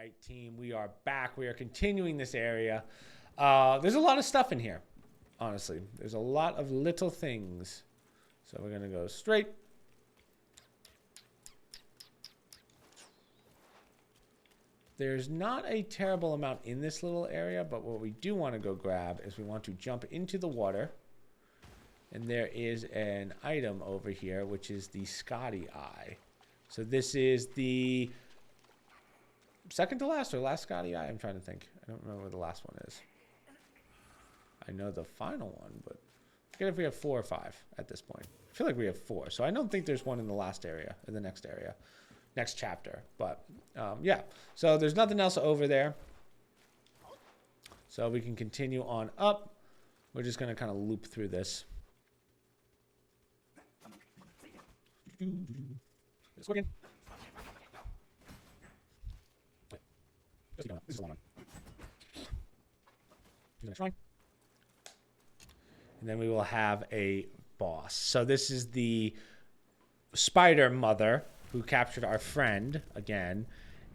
right, team, we are back. We are continuing this area. There's a lot of stuff in here, honestly. There's a lot of little things. So we're going to go straight. There's not a terrible amount in this little area, but what we do want to go grab is we want to jump into the water. And there is an item over here, which is the Scotty Eye. So this is the second to last or last Scotty Eye? I'm trying to think. I don't remember what the last one is. I know the final one, but I forget if we have 4 or 5 at this point. I feel like we have 4. So I don't think there's one in the last area, in the next area, next chapter. But yeah, so there's nothing else over there. So we can continue on up. We're just going to kind of loop through this. It's working. This is a long one. Shrine. And then we will have a boss. So this is the spider mother who captured our friend again.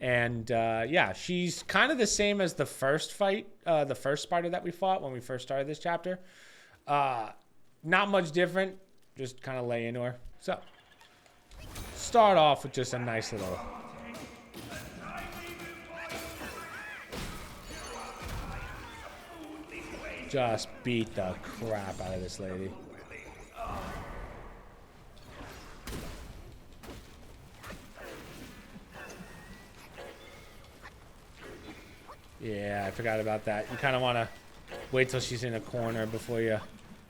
And yeah, she's kind of the same as the first fight, the first spider that we fought when we first started this chapter. Not much different, just kind of lay into her. So start off with just a nice little... Just beat the crap out of this lady. Yeah, I forgot about that. You kind of want to wait till she's in a corner before you...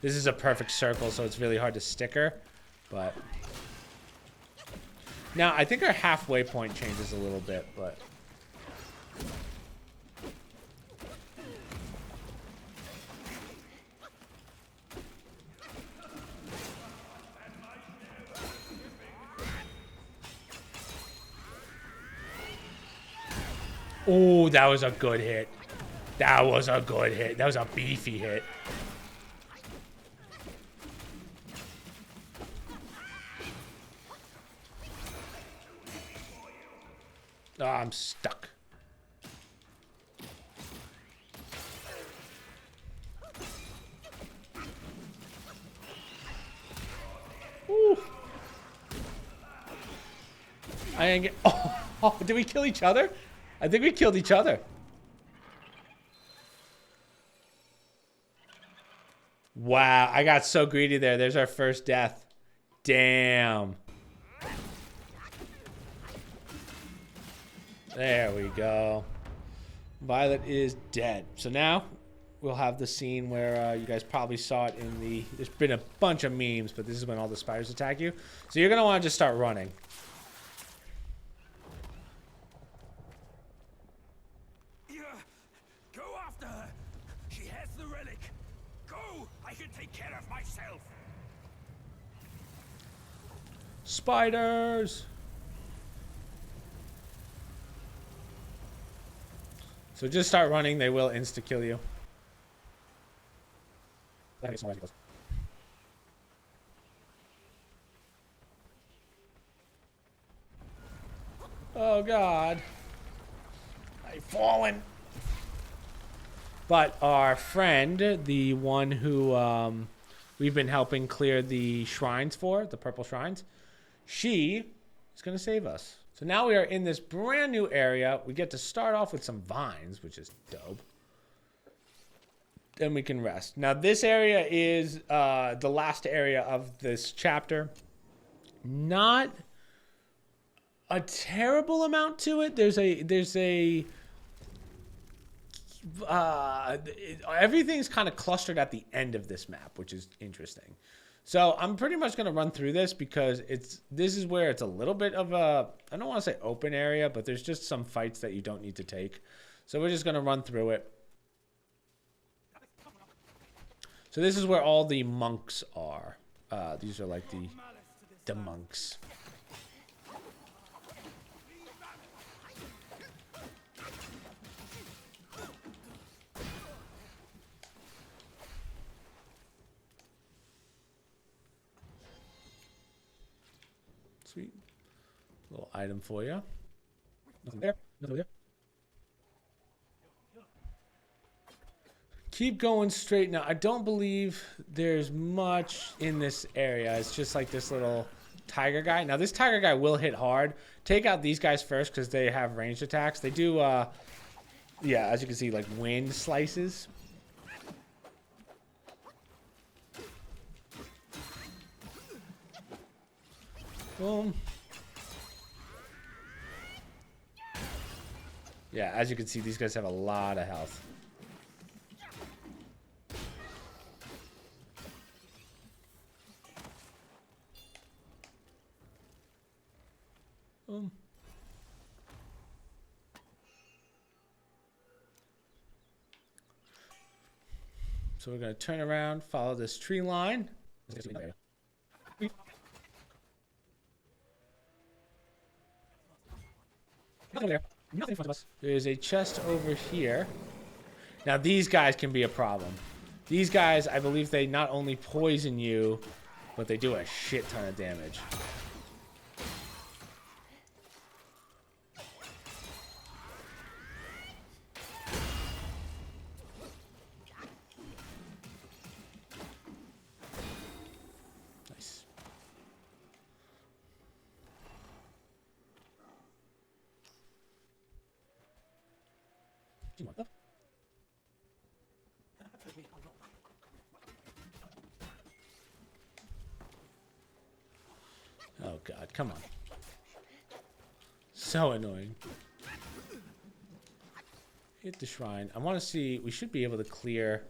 This is a perfect circle, so it's really hard to stick her. But... Now, I think our halfway point changes a little bit, but... Oh, that was a good hit. That was a good hit. That was a beefy hit. Oh, I'm stuck. Ooh. I didn't get... Oh, did we kill each other? I think we killed each other. Wow, I got so greedy there. There's our first death. Damn. There we go. Violet is dead. So now we'll have the scene where you guys probably saw it in the... There's been a bunch of memes, but this is when all the spiders attack you. So you're going to want to just start running. Spiders! So just start running, they will insta-kill you. Oh god. I've fallen. But our friend, the one who we've been helping clear the shrines for, the purple shrines, she is going to save us. So now we are in this brand new area. We get to start off with some vines, which is dope. Then we can rest. Now this area is the last area of this chapter. Not a terrible amount to it. Everything's kind of clustered at the end of this map, which is interesting. So I'm pretty much going to run through this because this is where it's a little bit of a, I don't want to say open area, but there's just some fights that you don't need to take. So we're just going to run through it. So this is where all the monks are. These are like the monks. Sweet. Little item for you. Nothing there. Nothing there. Keep going straight now. I don't believe there's much in this area. It's just like this little tiger guy. Now, this tiger guy will hit hard. Take out these guys first because they have ranged attacks. They do, yeah, as you can see, like wind slices. Boom. Yeah, as you can see, these guys have a lot of health. Boom. So we're going to turn around, follow this tree line. Nothing there. Nothing in front of us. There's a chest over here. Now these guys can be a problem. These guys, I believe they not only poison you, but they do a shit ton of damage. Nice. What the? Oh god, come on. So annoying. Hit the shrine. I want to see, we should be able to clear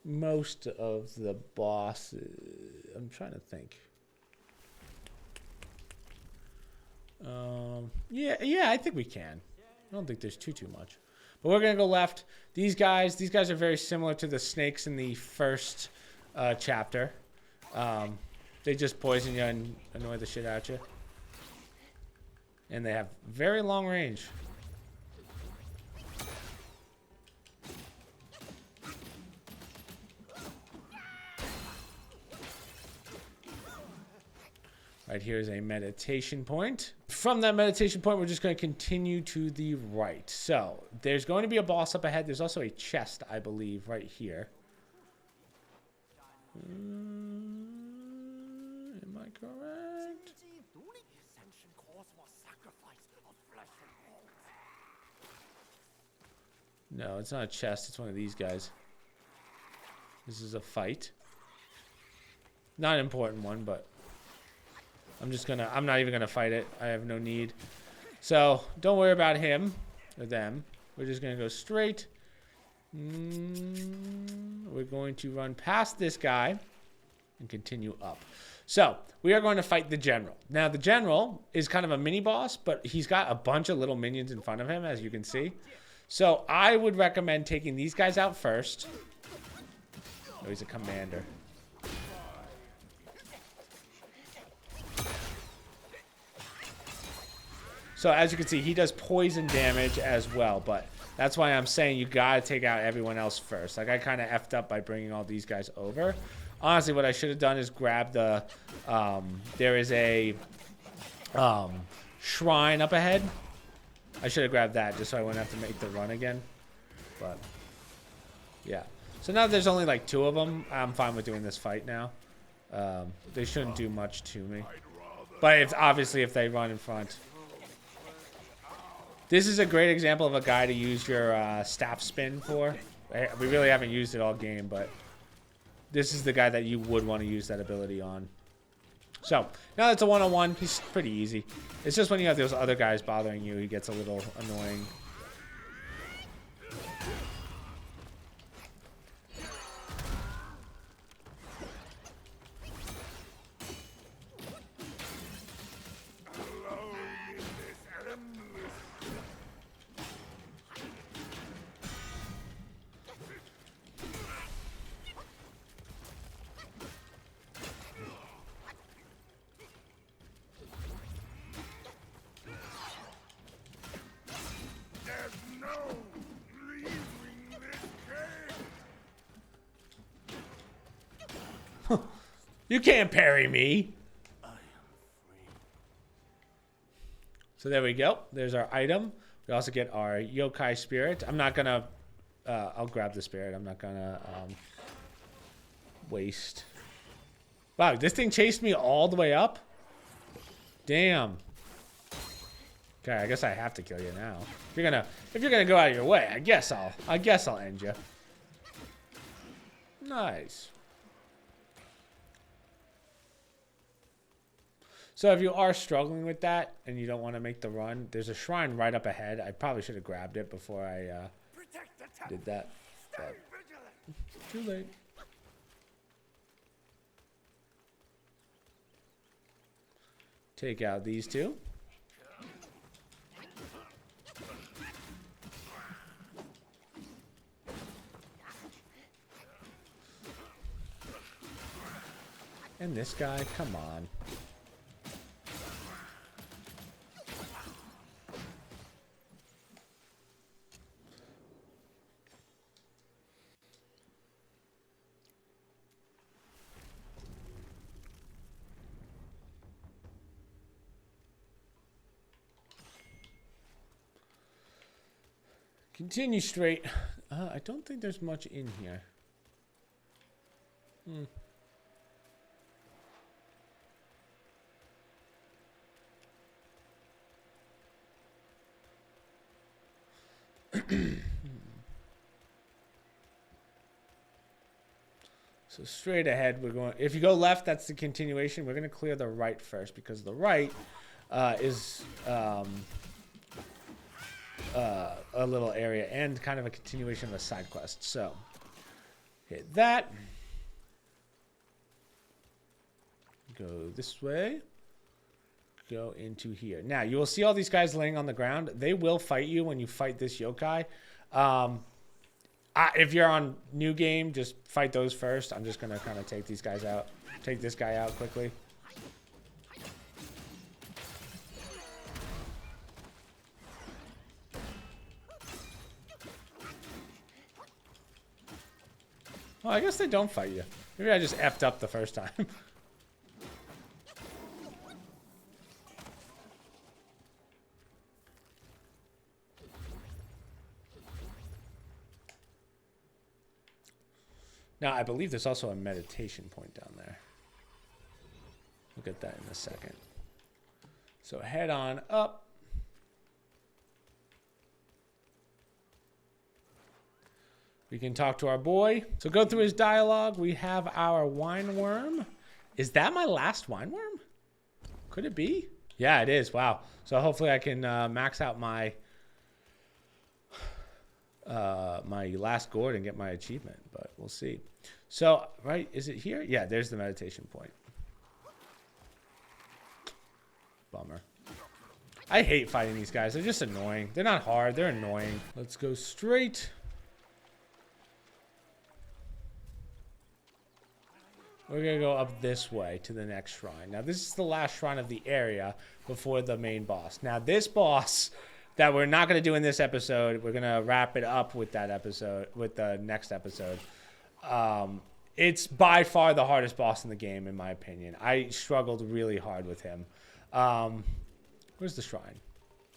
most of the boss. I'm trying to think. Yeah, I think we can. I don't think there's too much. But we're gonna go left. These guys are very similar to the snakes in the first chapter. They just poison you and annoy the shit out you. And they have very long range. Right here is a meditation point. From that meditation point, we're just going to continue to the right. So there's going to be a boss up ahead. There's also a chest, I believe, right here. Am I correct? No, it's not a chest. It's one of these guys. This is a fight. Not an important one, but I'm not even gonna fight it. I have no need. So don't worry about him or them. We're just gonna go straight. We're going to run past this guy and continue up. So we are going to fight the general. Now the general is kind of a mini boss, but he's got a bunch of little minions in front of him, as you can see. So I would recommend taking these guys out first. Oh, he's a commander. So as you can see, he does poison damage as well, but that's why I'm saying you gotta take out everyone else first. Like I kind of effed up by bringing all these guys over. Honestly, what I should have done is grab the, there is a shrine up ahead. I should have grabbed that just so I wouldn't have to make the run again. But yeah. So now there's only like 2 of them. I'm fine with doing this fight now. They shouldn't do much to me. But it's obviously if they run in front. This is a great example of a guy to use your staff spin for. We really haven't used it all game, but this is the guy that you would want to use that ability on. So, now that's a one-on-one. He's pretty easy. It's just when you have those other guys bothering you, he gets a little annoying. You can't parry me. So there we go. There's our item. We also get our yokai spirit. I'm not gonna I'll grab the spirit. I'm not gonna waste. Wow, this thing chased me all the way up? Damn. Okay, I guess I have to kill you now. If you're gonna go out of your way, I guess I'll end you. Nice. So if you are struggling with that and you don't want to make the run, there's a shrine right up ahead. I probably should have grabbed it before I did that. But too late. Take out these two. And this guy, come on. Continue straight. I don't think there's much in here. So straight ahead, we're going. If you go left, that's the continuation. We're going to clear the right first because the right is a little area and kind of a continuation of a side quest. So hit that. Go this way. Go into here. Now, you will see all these guys laying on the ground. They will fight you when you fight this yokai. If you're on new game, just fight those first. I'm just going to kind of take these guys out. Take this guy out quickly. Oh, I guess they don't fight you. Maybe I just effed up the first time. Now, I believe there's also a meditation point down there. We'll get that in a second. So head on up. We can talk to our boy. So go through his dialogue. We have our wine worm. Is that my last wine worm? Could it be? Yeah, it is. Wow. So hopefully I can max out my my last gourd and get my achievement, but we'll see. So, right, is it here? Yeah, there's the meditation point. Bummer. I hate fighting these guys. They're just annoying. They're not hard. They're annoying. Let's go straight. We're going to go up this way to the next shrine. Now, this is the last shrine of the area before the main boss. Now, this boss that we're not going to do in this episode, we're going to wrap it up with that episode, with the next episode. It's by far the hardest boss in the game, in my opinion. I struggled really hard with him. Where's the shrine?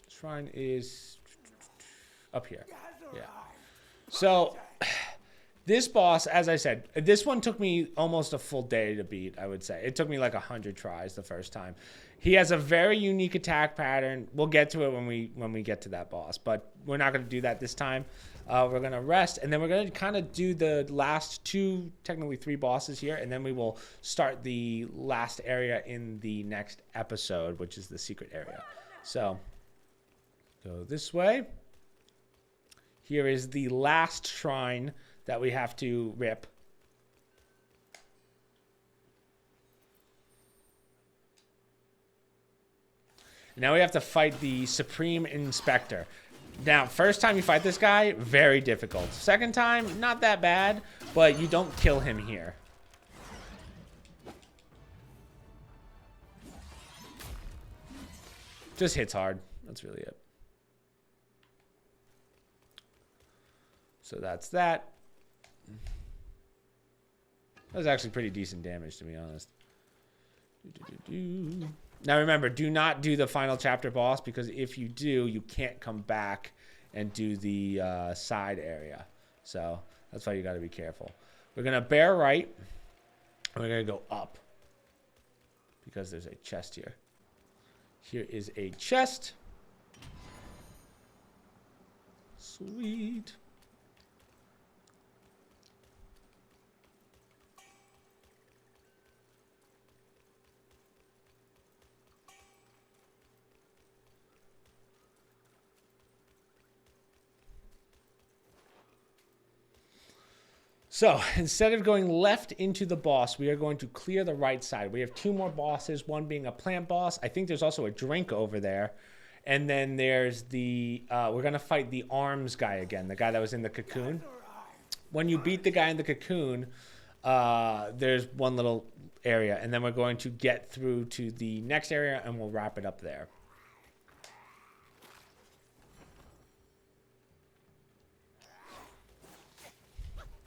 The shrine is up here. Yeah. So this boss, as I said, this one took me almost a full day to beat, I would say. It took me like 100 tries the first time. He has a very unique attack pattern. We'll get to it when we get to that boss, but we're not going to do that this time. We're going to rest, and then we're going to kind of do the last two, technically 3 bosses here, and then we will start the last area in the next episode, which is the secret area. So, go this way. Here is the last shrine that we have to rip. Now we have to fight the Supreme Inspector. Now, first time you fight this guy, very difficult. Second time, not that bad, but you don't kill him here. Just hits hard. That's really it. So that's that. That was actually pretty decent damage, to be honest. Now remember, do not do the final chapter boss, because if you do, you can't come back and do the side area. So that's why you got to be careful. We're going to bear right. And we're going to go up. Because there's a chest here. Here is a chest. Sweet. So instead of going left into the boss, we are going to clear the right side. We have 2 more bosses, one being a plant boss. I think there's also a drink over there. And then there's the, we're going to fight the arms guy again, the guy that was in the cocoon. When you beat the guy in the cocoon, there's one little area. And then we're going to get through to the next area and we'll wrap it up there.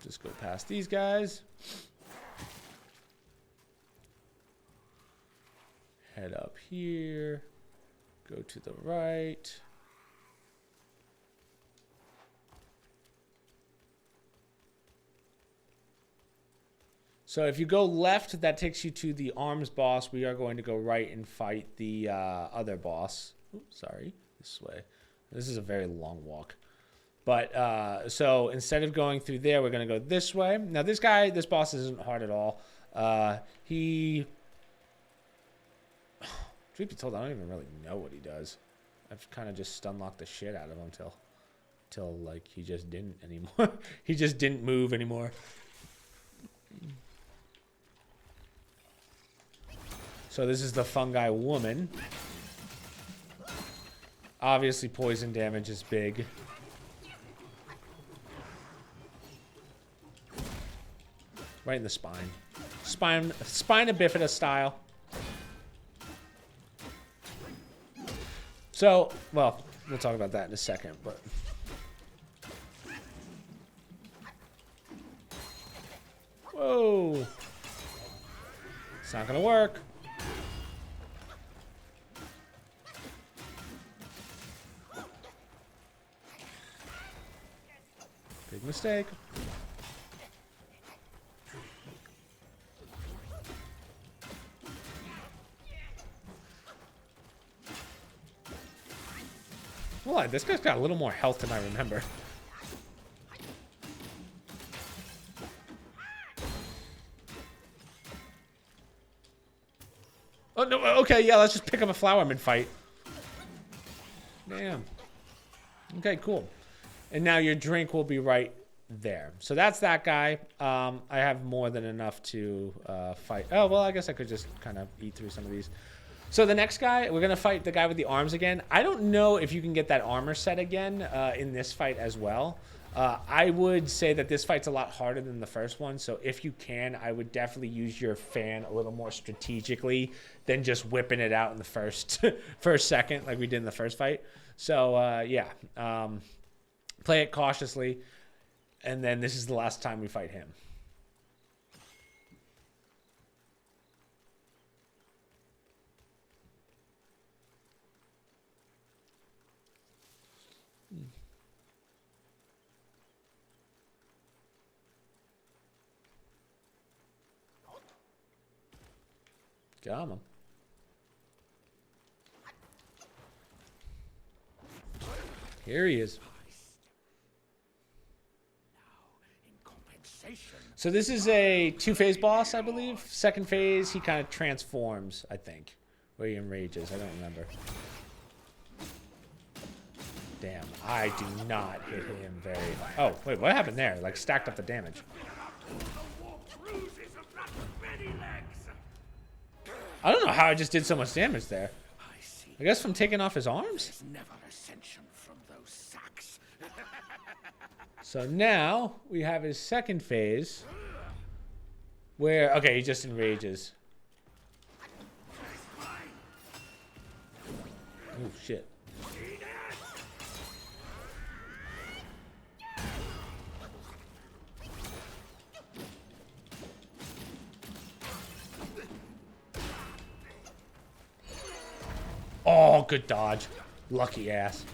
Just go past these guys. Head up here. Go to the right. So if you go left, that takes you to the arms boss. We are going to go right and fight the other boss. Oops, sorry, this way. This is a very long walk. But, so instead of going through there, we're going to go this way. Now, this boss isn't hard at all. Truth be told, I don't even really know what he does. I've kind of just stun-locked the shit out of him till like, he just didn't anymore. He just didn't move anymore. So this is the fungi woman. Obviously, poison damage is big. Right in the spine. Spina bifida style. So, well, we'll talk about that in a second, but... Whoa! It's not gonna work. Big mistake. Well, this guy's got a little more health than I remember. Oh, no, okay, yeah, let's just pick up a flower mid-fight. Damn. Okay, cool. And now your drink will be right there. So that's that guy. I have more than enough to fight. Oh, well, I guess I could just kind of eat through some of these. So the next guy, we're going to fight the guy with the arms again. I don't know if you can get that armor set again in this fight as well. I would say that this fight's a lot harder than the first one. So if you can, I would definitely use your fan a little more strategically than just whipping it out in the first second like we did in the first fight. So, yeah. Play it cautiously. And then this is the last time we fight him. Got him. Here he is. So this is a 2-phase boss, I believe. Second phase, he kind of transforms, I think. Where he enrages, I don't remember. Damn, I do not hit him very... Oh, wait, what happened there? Like, stacked up the damage. I don't know how I just did so much damage there. I guess from taking off his arms? So now we have his second phase where, okay, he just enrages. Oh, shit. Oh, good dodge. Lucky ass.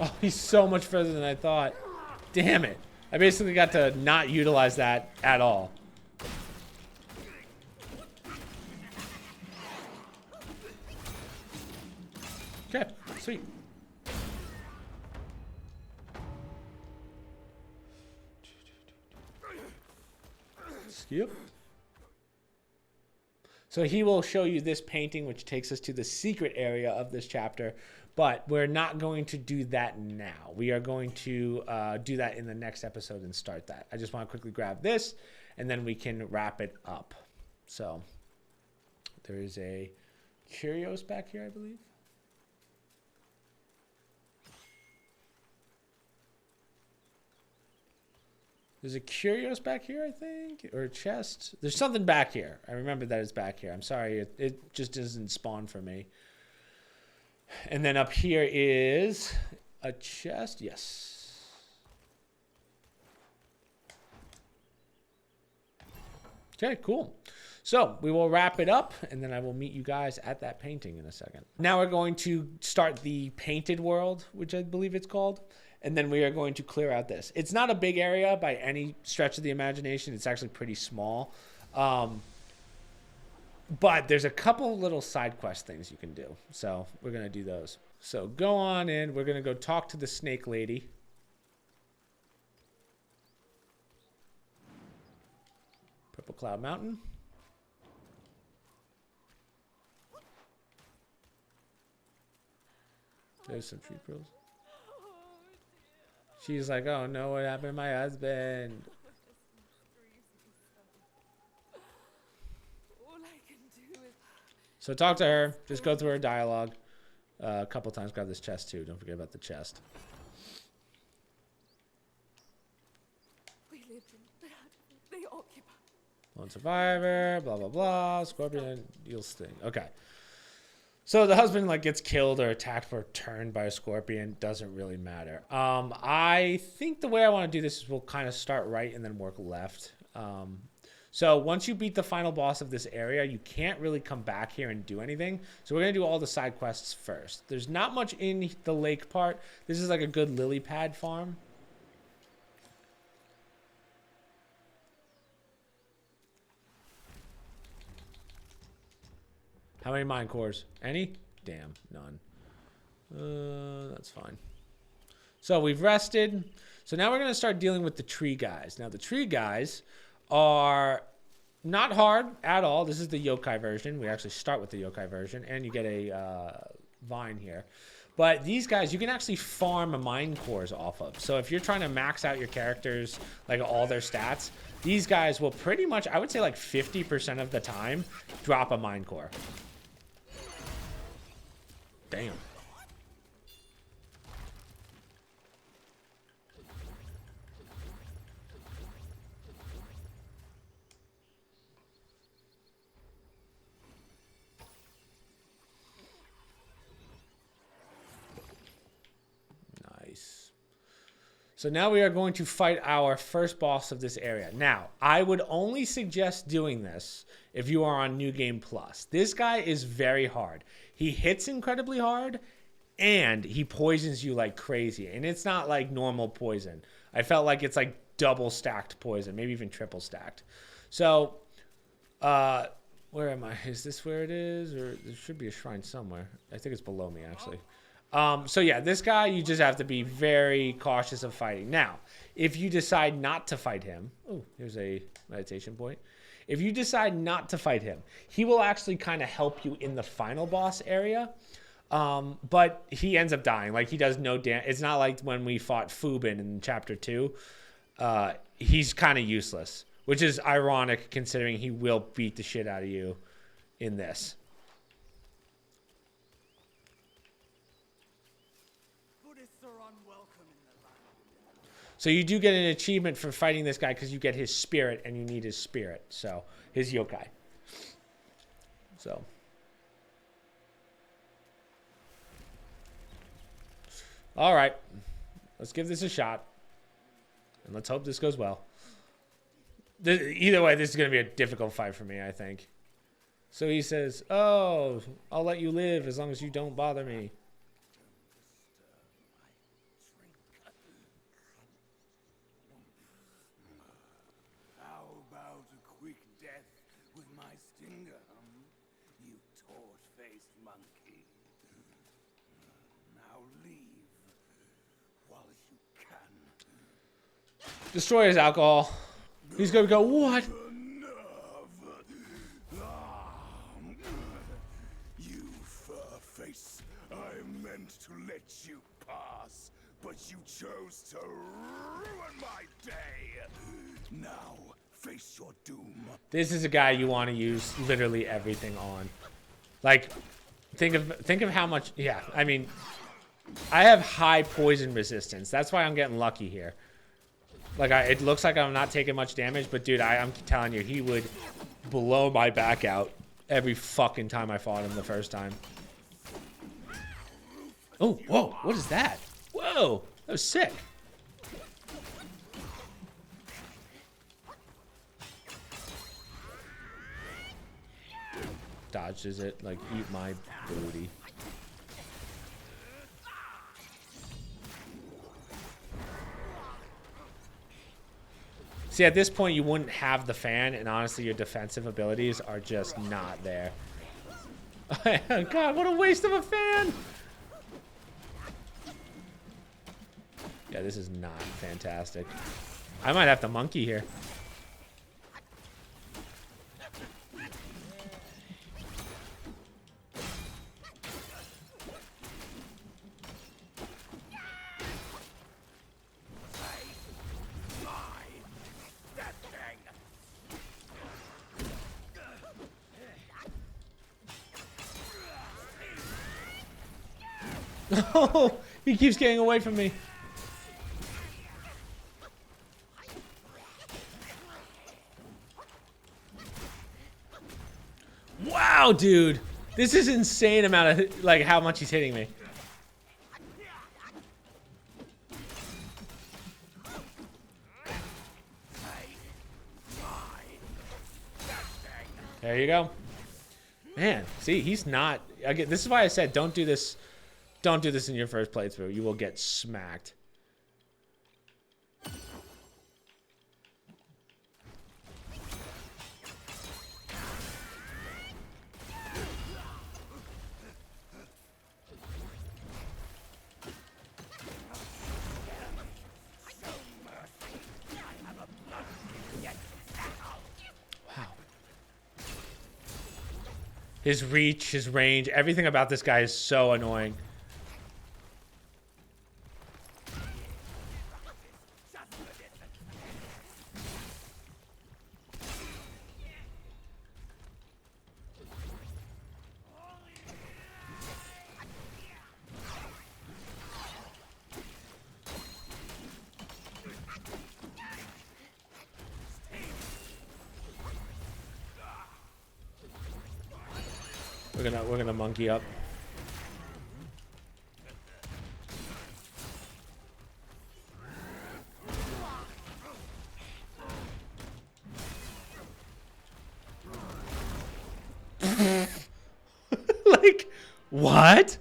Oh, he's so much further than I thought. Damn it. I basically got to not utilize that at all. Okay, sweet. Skip. So he will show you this painting, which takes us to the secret area of this chapter. But we're not going to do that now. We are going to do that in the next episode and start that. I just want to quickly grab this, and then we can wrap it up. So there is a Curios back here, I believe. There's a Curios back here, I think, or a chest. There's something back here. I remember that it's back here. I'm sorry, it just doesn't spawn for me. And then up here is a chest. Yes. Okay, cool. So we will wrap it up, and then I will meet you guys at that painting in a second. Now we're going to start the painted world, which I believe it's called. And then we are going to clear out this. It's not a big area by any stretch of the imagination. It's actually pretty small. But there's a couple little side quest things you can do. So we're going to do those. So go on in. We're going to go talk to the snake lady. Purple Cloud Mountain. There's some tree pearls. She's like, oh no, what happened to my husband? So talk to her. Just go through her dialogue. A couple times. Grab this chest too. Don't forget about the chest. We lived in that. They occupy. Lone survivor. Blah blah blah. Scorpion. Eel sting. Okay. So the husband like gets killed or attacked or turned by a scorpion. Doesn't really matter. I think the way I want to do this is we'll kind of start right and then work left. So once you beat the final boss of this area, you can't really come back here and do anything. So we're going to do all the side quests first. There's not much in the lake part. This is like a good lily pad farm. How many mine cores? Any? Damn, none. That's fine. So we've rested. So now we're going to start dealing with the tree guys. Now the tree guys are not hard at all. This is the yokai version. We actually start with the yokai version, and you get a vine here. But these guys, you can actually farm mine cores off of. So if you're trying to max out your characters, like all their stats, these guys will pretty much, I would say like 50% of the time, drop a mine core. Damn. Nice. So now we are going to fight our first boss of this area. Now, I would only suggest doing this if you are on New Game Plus. This guy is very hard. He hits incredibly hard, and he poisons you like crazy. And it's not like normal poison. I felt like it's like double stacked poison, maybe even triple stacked. So, where am I? Is this where it is? Or there should be a shrine somewhere. I think it's below me, actually. So yeah, this guy, you just have to be very cautious of fighting. Now, if you decide not to fight him, oh, here's a meditation point. If you decide not to fight him, he will actually kind of help you in the final boss area. But he ends up dying. Like, he does no damage. It's not like when we fought Fubin in chapter 2. He's kind of useless, which is ironic considering he will beat the shit out of you in this. So you do get an achievement for fighting this guy because you get his spirit, and you need his spirit. So, his yokai. So. All right. Let's give this a shot. And let's hope this goes well. Either way, this is going to be a difficult fight for me, I think. So he says, oh, I'll let you live as long as you don't bother me. How about a quick death with my stinger, you torch-faced monkey? Now leave while you can. Destroy his alcohol. He's going to go, what? You fur-face, I meant to let you pass, but you chose to ruin my day. Now, face your doom. This is a guy you want to use literally everything on. Like, think of how much, yeah, I mean, I have high poison resistance. That's why I'm getting lucky here. Like, it looks like I'm not taking much damage, but dude, I'm telling you, he would blow my back out every fucking time I fought him the first time. Oh, whoa, what is that? Whoa, that was sick. Dodges it, like, eat my booty. See, at this point, you wouldn't have the fan, and honestly, your defensive abilities are just not there. God, what a waste of a fan! Yeah, this is not fantastic. I might have to monkey here. Oh, he keeps getting away from me. Wow, dude. This is insane amount of, like, how much he's hitting me. There you go. Man, see, he's not, again, this is why I said don't do this. Don't do this in your first playthrough. You will get smacked. Wow. His reach, his range, everything about this guy is so annoying. We're gonna monkey up. Like, what?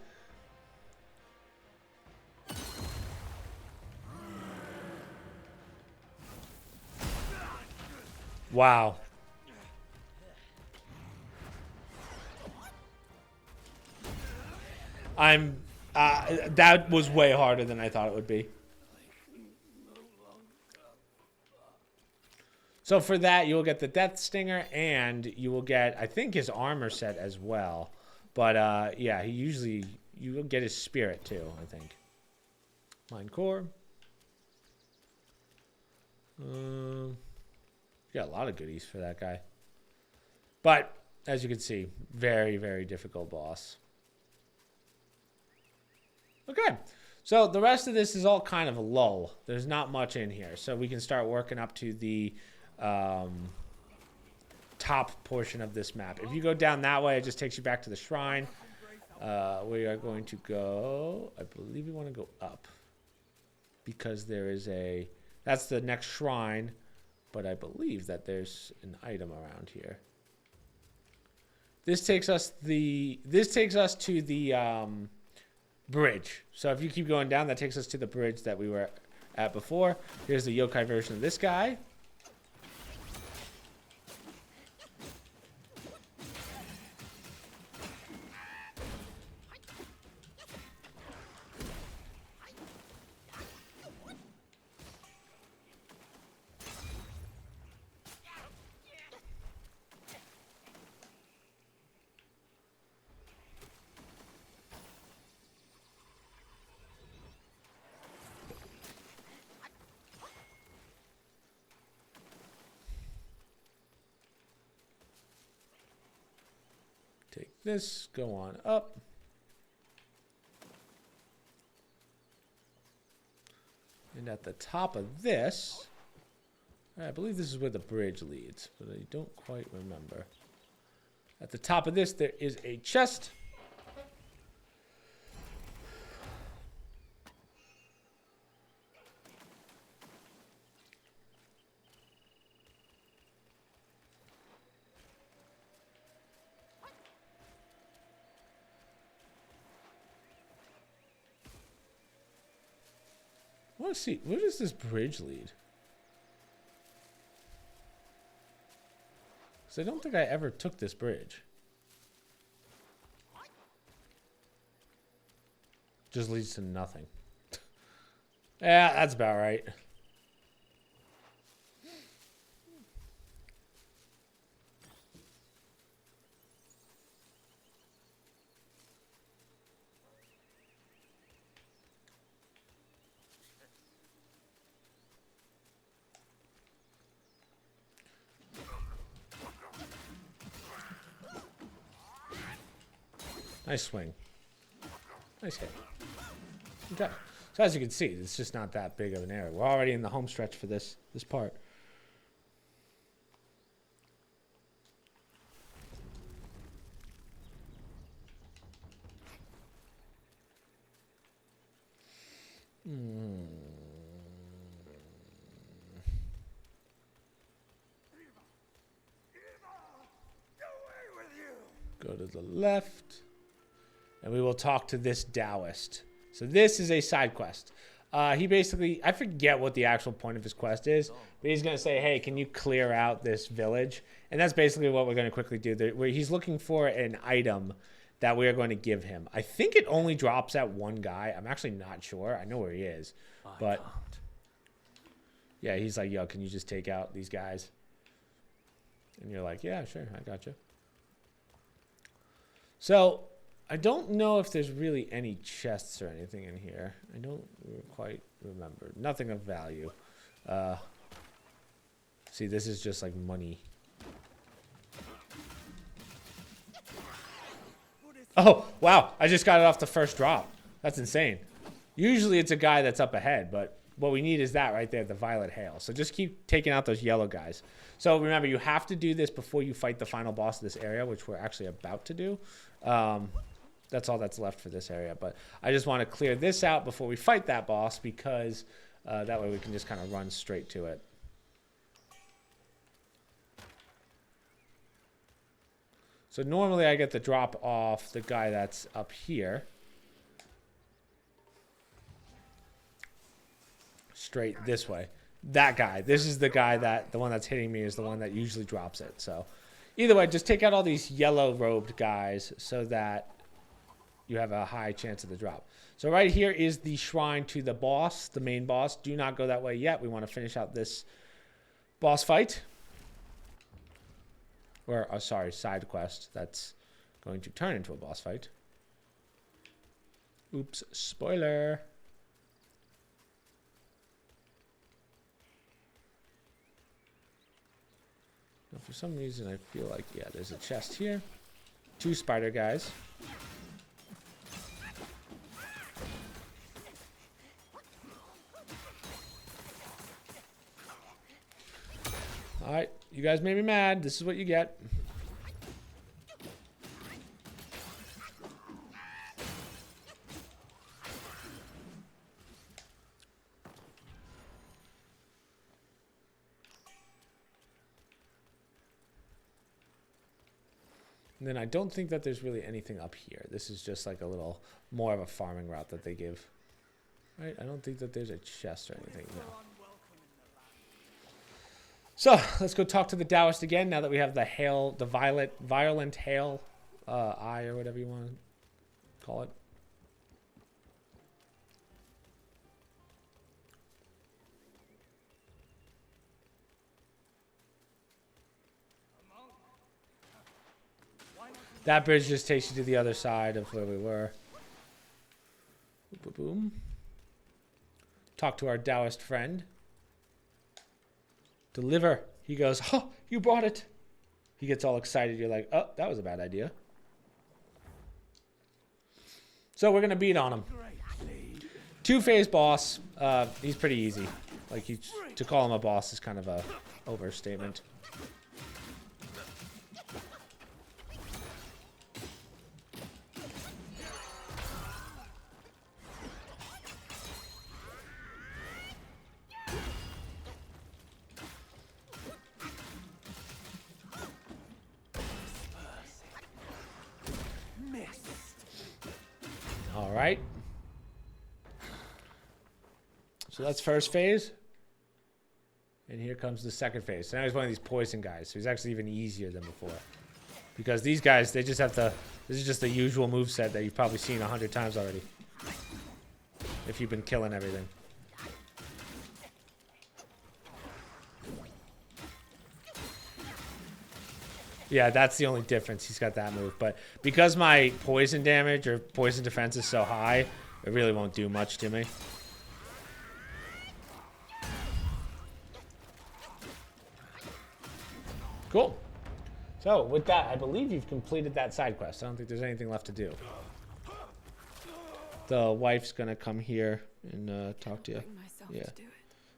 Wow. That was way harder than I thought it would be. So for that, you will get the Death Stinger, and you will get, I think, his armor set as well. But yeah, you will get his spirit too, I think. Mind Core. You got a lot of goodies for that guy. But, as you can see, very, very difficult boss. Okay, so the rest of this is all kind of a lull. There's not much in here. So we can start working up to the top portion of this map. If you go down that way, it just takes you back to the shrine. We are going to go, I believe we want to go up. Because there is a That's the next shrine, but I believe that there's an item around here. This takes us to the bridge. So if you keep going down, that takes us to the bridge that we were at before. Here's the yokai version of this guy. Take this, go on up. And at the top of this, I believe this is where the bridge leads, but I don't quite remember. At the top of this, there is a chest. I want to see, where does this bridge lead? Because I don't think I ever took this bridge. Just leads to nothing. Yeah, that's about right. Nice swing. Nice hit. Okay. So as you can see, it's just not that big of an area. We're already in the home stretch for this part. Go to the left. And we will talk to this Taoist. So this is a side quest. He basically, I forget what the actual point of his quest is, but he's going to say, hey, can you clear out this village? And that's basically what we're going to quickly do. Where he's looking for an item that we are going to give him. I think it only drops at one guy. I'm actually not sure. I know where he is. But yeah, he's like, yo, can you just take out these guys? And you're like, yeah, sure, I got you. So I don't know if there's really any chests or anything in here. I don't quite remember. Nothing of value. See, this is just like money. Oh, wow. I just got it off the first drop. That's insane. Usually it's a guy that's up ahead, but what we need is that right there, the violet hail. So just keep taking out those yellow guys. So remember, you have to do this before you fight the final boss of this area, which we're actually about to do. That's all that's left for this area. But I just want to clear this out before we fight that boss because that way we can just kind of run straight to it. So normally I get the drop off the guy that's up here. Straight this way. That guy. This is the guy the one that's hitting me is the one that usually drops it. So either way, just take out all these yellow robed guys so that you have a high chance of the drop. So right here is the shrine to the boss, the main boss. Do not go that way yet. We want to finish out this boss fight. Or, sorry, side quest that's going to turn into a boss fight. Oops, spoiler. Now, for some reason, I feel like, yeah, there's a chest here. 2 spider guys. All right, you guys made me mad. This is what you get. And then I don't think that there's really anything up here. This is just like a little more of a farming route that they give. Right? I don't think that there's a chest or anything. No. So let's go talk to the Taoist again now that we have the hail, the violent hail eye or whatever you want to call it. That bridge just takes you to the other side of where we were. Boom, boom, boom. Talk to our Taoist friend. Deliver. He goes, oh, you brought it. He gets all excited. You're like, oh, that was a bad idea. So we're going to beat on him. Two-phase boss. He's pretty easy. Like, to call him a boss is kind of a overstatement. All right. So that's first phase. And here comes the second phase. So now he's one of these poison guys. So he's actually even easier than before. Because these guys, they just have to... This is just the usual moveset that you've probably seen 100 times already. If you've been killing everything. Yeah, that's the only difference. He's got that move. But because my poison damage or poison defense is so high, it really won't do much to me. Cool. So, with that, I believe you've completed that side quest. I don't think there's anything left to do. The wife's going to come here and talk to you. Yeah.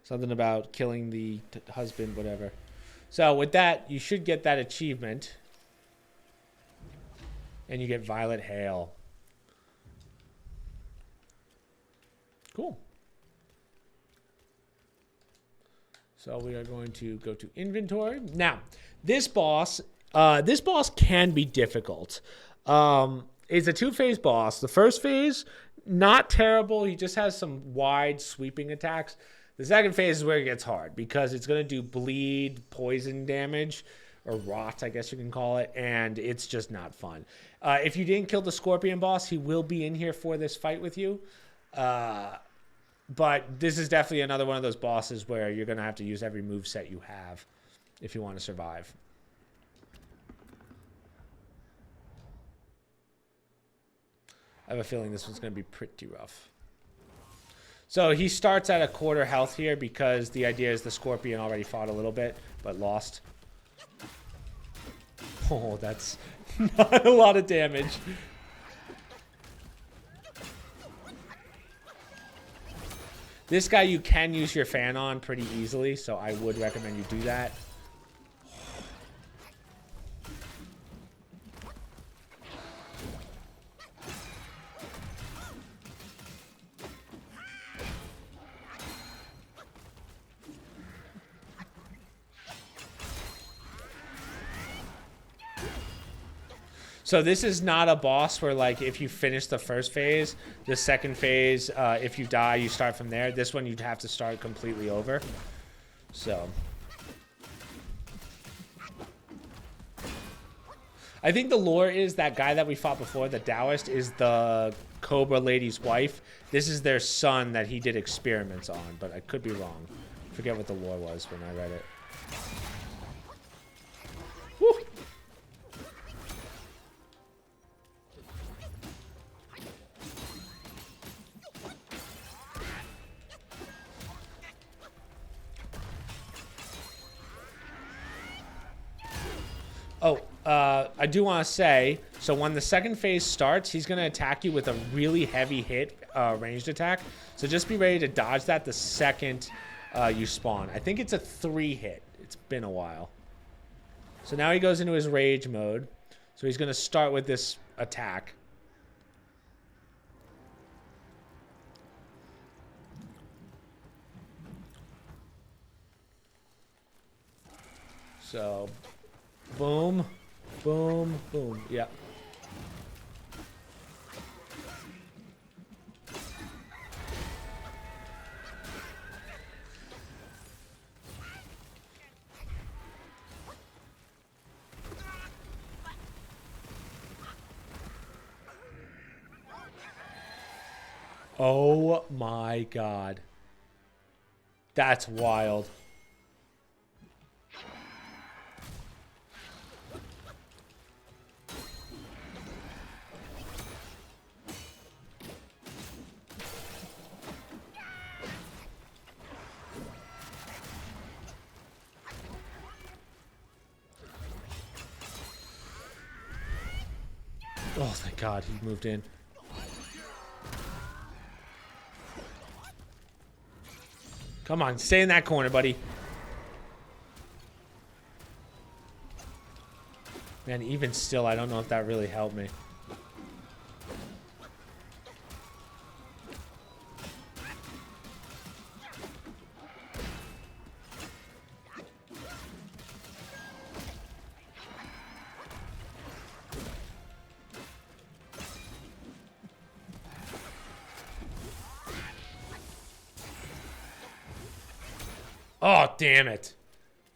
Something about killing the husband, whatever. So with that, you should get that achievement. And you get Violet Hail. Cool. So we are going to go to inventory. Now, this boss can be difficult. It's a two-phase boss. The first phase, not terrible. He just has some wide sweeping attacks. The second phase is where it gets hard because it's going to do bleed, poison damage, or rot, I guess you can call it, and it's just not fun. If you didn't kill the Scorpion boss, he will be in here for this fight with you. But this is definitely another one of those bosses where you're going to have to use every moveset you have if you want to survive. I have a feeling this one's going to be pretty rough. So he starts at a quarter health here because the idea is the Scorpion already fought a little bit, but lost. Oh, that's not a lot of damage. This guy you can use your fan on pretty easily, so I would recommend you do that. So this is not a boss where, like, if you finish the first phase, the second phase, if you die, you start from there. This one, you'd have to start completely over. So I think the lore is that guy that we fought before, the Taoist, is the Cobra Lady's wife. This is their son that he did experiments on, but I could be wrong. I forget what the lore was when I read it. Woo! Oh, I do want to say, so when the second phase starts, he's going to attack you with a really heavy hit ranged attack. So just be ready to dodge that the second you spawn. I think it's a 3-hit. It's been a while. So now he goes into his rage mode. So he's going to start with this attack. So, boom. Boom, boom. Yeah. Oh my god. That's wild. Oh, thank God he moved in. Come on, stay in that corner, buddy. Man, even still, I don't know if that really helped me. Oh, damn it.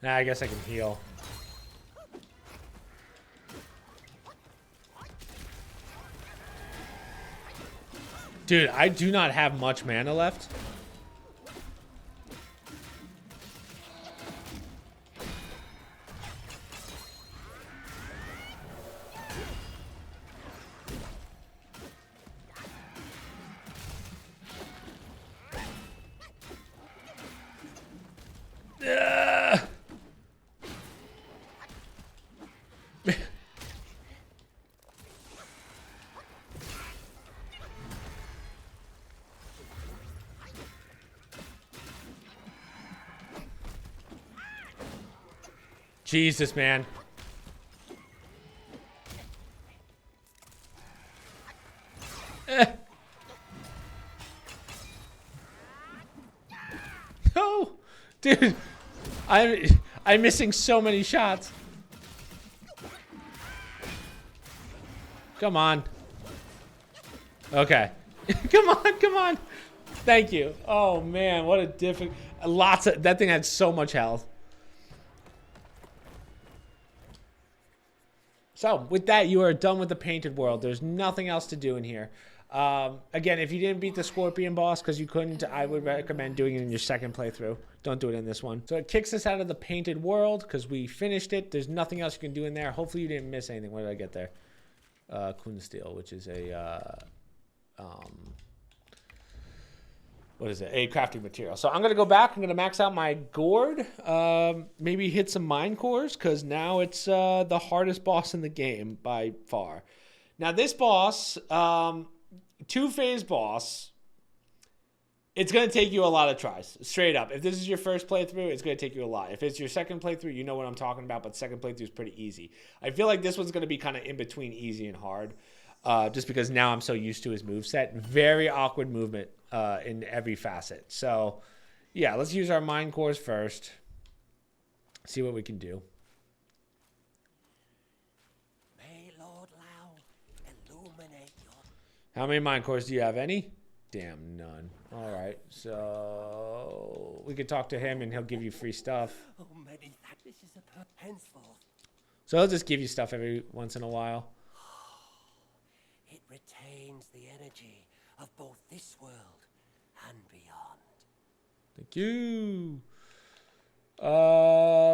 Nah, I guess I can heal. Dude, I do not have much mana left. Jesus, man. No, dude, I'm missing so many shots. Come on. Okay. Come on, come on. Thank you. Oh man, what a difficult. Lots of that thing had so much health. So, with that, you are done with the painted world. There's nothing else to do in here. Again, if you didn't beat the Scorpion boss because you couldn't, I would recommend doing it in your second playthrough. Don't do it in this one. So, it kicks us out of the painted world because we finished it. There's nothing else you can do in there. Hopefully, you didn't miss anything. What did I get there? Kunsteel, which is a... what is it? A crafting material. So I'm going to go back. I'm going to max out my gourd. Maybe hit some mine cores because now it's the hardest boss in the game by far. Now this boss, two-phase boss, it's going to take you a lot of tries. Straight up. If this is your first playthrough, it's going to take you a lot. If it's your second playthrough, you know what I'm talking about, but second playthrough is pretty easy. I feel like this one's going to be kind of in between easy and hard. Just because now I'm so used to his moveset. Very awkward movement in every facet. So, yeah, let's use our mind cores first. See what we can do. May Lord Lao illuminate your... How many mind cores do you have? Any? Damn, none. All right, so we could talk to him and he'll give you free stuff. Oh, many that this is a henceforth. So he'll just give you stuff every once in a while. It retains the energy of both this world and beyond. Thank you.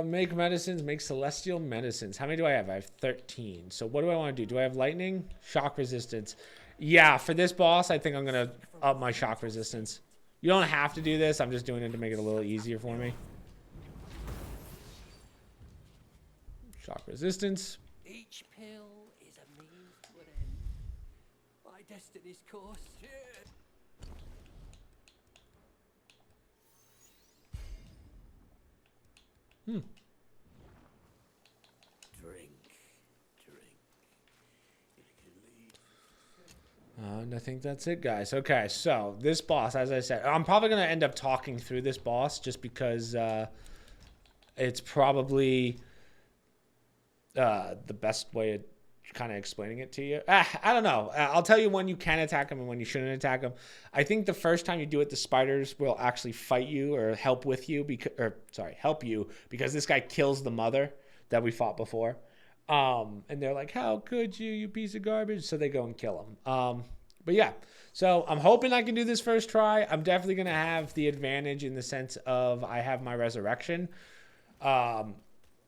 Make medicines, make celestial medicines. How many do I have? I have 13. So what do I want to do? Do I have lightning? Shock resistance. Yeah, for this boss, I think I'm going to up my shock resistance. You don't have to do this. I'm just doing it to make it a little easier for me. Shock resistance. Each pill is a means to an end. My destiny's course. Drink. It can lead. And I think that's it, guys. Okay, so this boss, as I said, I'm probably going to end up talking through this boss just because it's probably the best way of kind of explaining it to you. I don't know. I'll tell you when you can attack him and when you shouldn't attack him. I think the first time you do it, the spiders will actually fight you or help with you help you because this guy kills the mother that we fought before. And they're like, how could you, you piece of garbage? So they go and kill him. But yeah, so I'm hoping I can do this first try. I'm definitely going to have the advantage in the sense of I have my resurrection.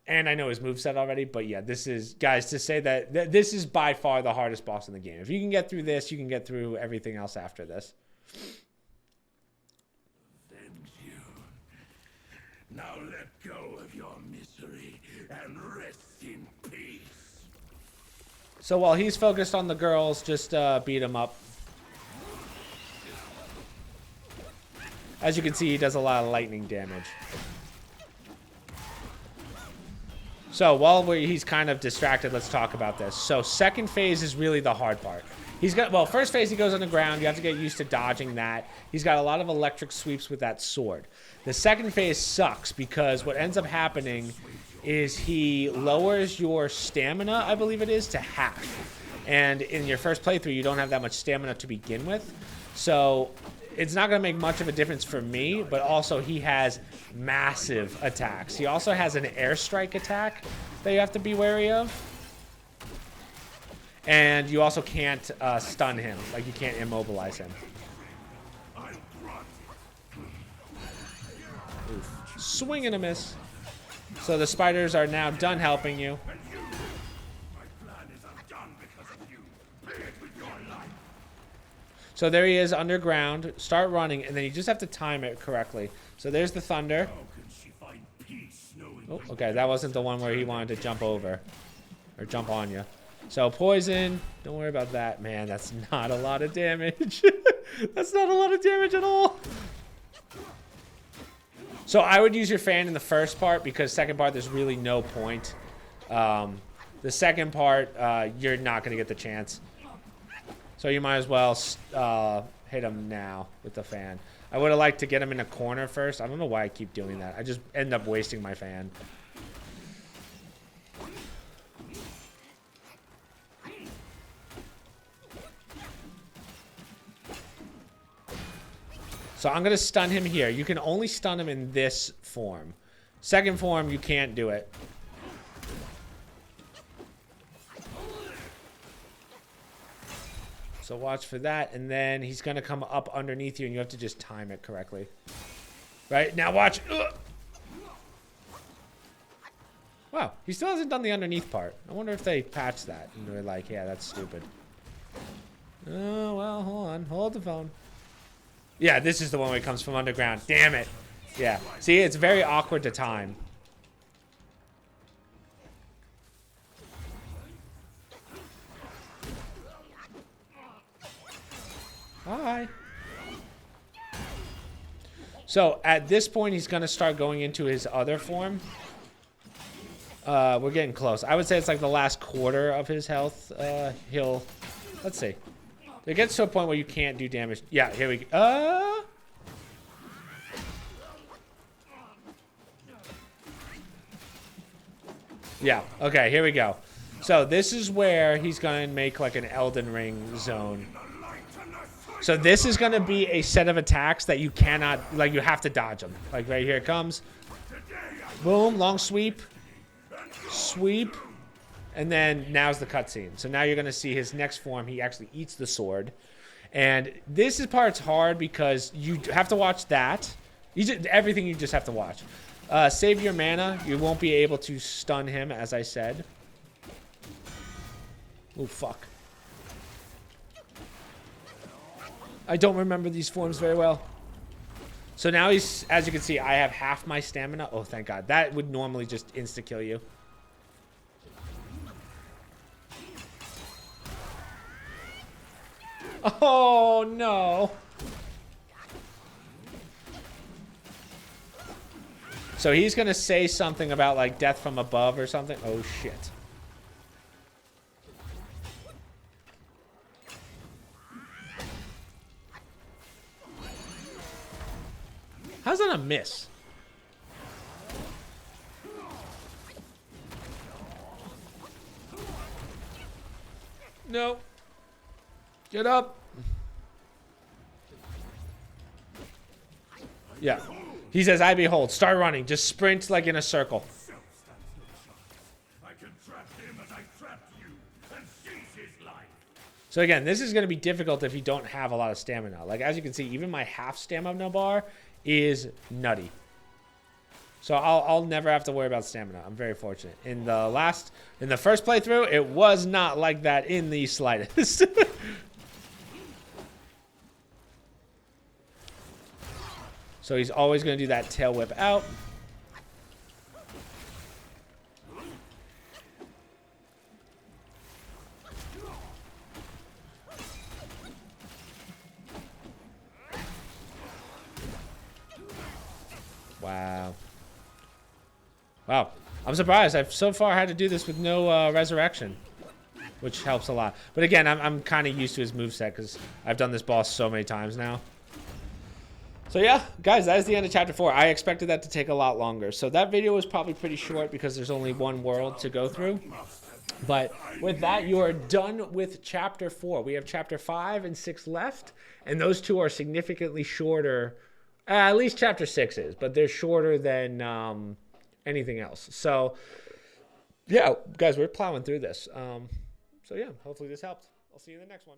And I know his moveset already, but yeah, this is, guys, to say that this is by far the hardest boss in the game. If you can get through this, you can get through everything else after this. Thank you. Now let go of your misery and rest in peace. So while he's focused on the girls, just beat him up. As you can see, he does a lot of lightning damage. So while he's kind of distracted, let's talk about this. So second phase is really the hard part. First phase he goes on the ground. You have to get used to dodging that. He's got a lot of electric sweeps with that sword. The second phase sucks because what ends up happening is he lowers your stamina, I believe it is, to half. And in your first playthrough, you don't have that much stamina to begin with. So it's not going to make much of a difference for me, but also he has massive attacks. He also has an airstrike attack that you have to be wary of. And you also can't stun him. Like, you can't immobilize him. Oof. Swing and a miss. So the spiders are now done helping you. So there he is underground. Start running, and then you just have to time it correctly. So there's the thunder. Oh, okay, that wasn't the one where he wanted to jump over. Or jump on you. So poison. Don't worry about that. Man, that's not a lot of damage. That's not a lot of damage at all. So I would use your fan in the first part because second part, there's really no point. The second part, you're not going to get the chance. So you might as well hit him now with the fan. I would have liked to get him in a corner first. I don't know why I keep doing that. I just end up wasting my fan. So I'm going to stun him here. You can only stun him in this form. Second form, you can't do it. So watch for that, and then he's going to come up underneath you, and you have to just time it correctly. Right? Now watch. Ugh. Wow, he still hasn't done the underneath part. I wonder if they patched that. And they're like, yeah, that's stupid. Oh, well, hold on. Hold the phone. Yeah, this is the one where it comes from underground. Damn it. Yeah. See, it's very awkward to time. Hi. So at this point, he's going to start going into his other form. We're getting close. I would say it's like the last quarter of his health. Let's see. It gets to a point where you can't do damage. Yeah, here we go. Yeah, okay, here we go. So this is where he's going to make like an Elden Ring zone. So this is going to be a set of attacks that you cannot, like, you have to dodge them. Like, right here it comes. Boom, long sweep. Sweep. And then now's the cutscene. So now you're going to see his next form. He actually eats the sword. And this is part's hard because you have to watch that. Everything you just have to watch. Save your mana. You won't be able to stun him, as I said. Oh, fuck. I don't remember these forms very well. So now he's, as you can see, I have half my stamina. Oh, thank God. That would normally just insta-kill you. Oh, no. So he's going to say something about, like, death from above or something. Oh, shit. How's that a miss? No. Get up. Yeah. He says, I behold. Start running. Just sprint like in a circle. I can trap him as I trapped you and seize his life. So again, this is going to be difficult if you don't have a lot of stamina. Like, as you can see, even my half stamina bar is nutty. So I'll never have to worry about stamina. I'm very fortunate. In the first playthrough, it was not like that in the slightest. So he's always going to do that tail whip out. Wow. Wow. I'm surprised. I've so far had to do this with no resurrection, which helps a lot. But again, I'm kind of used to his moveset because I've done this boss so many times now. So yeah, guys, that is the end of chapter 4. I expected that to take a lot longer. So that video was probably pretty short because there's only one world to go through. But with that, you are done with chapter 4. We have chapter 5 and 6 left, and those two are significantly shorter. At least chapter 6 is, but they're shorter than anything else. So yeah, guys, we're plowing through this. So yeah, hopefully this helped. I'll see you in the next one.